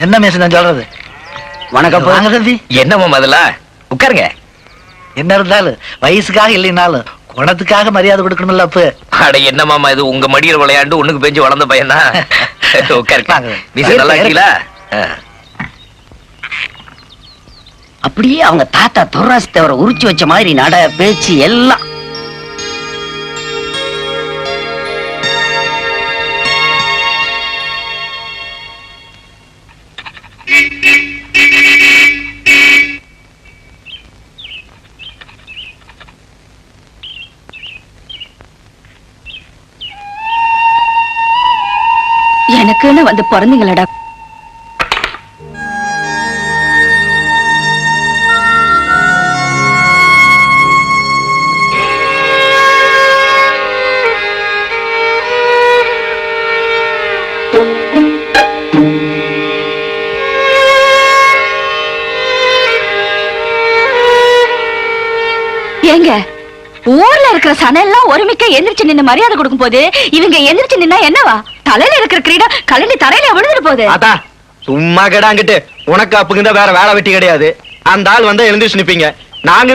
என்ன மேச நான் சொல்றது? வணக்கம். வாங்க தம்பி. என்னம்மா முதல்ல உட்காருங்க. என்ன இருந்தாலும் வயசுக்காக இல்லைனாலும் குணத்துக்காக மரியாதை கொடுக்கணும்ல அப்ப. அட என்னமாமா இது உங்க மடியில் விளையாண்டு ஒண்ணுக்கு பெஞ்சு வளர்ந்த பையனா? உட்காருங்க. நல்லா இருக்கீங்களா? அப்படியே அவங்க தாத்தா துர்ராசி தவிர உரிச்சு வச்ச மாதிரி நட பேச்சு எல்லாம். எனக்குன்னு வந்து பிறந்தீங்களடா. ஏங்க ஊர்ல இருக்கிற சனெல்லாம் ஒருமிக்க எந்திரிச்சு நின்னு மரியாதை கொடுக்கும் போது இவங்க எந்திரிச்சு நின்னா என்னவா? தலையில இருக்கிற கிரீடம் கலண்டி தரையில விழுந்துட்டு போகுது. அதா சும்மா கிடாங்கிட்டு உனக்கு அப்புங்க வேற வேலை வெட்டி கிடையாது. அந்த ஆள் வந்தா எழுந்திரிச்சு நிப்பீங்க. நாங்க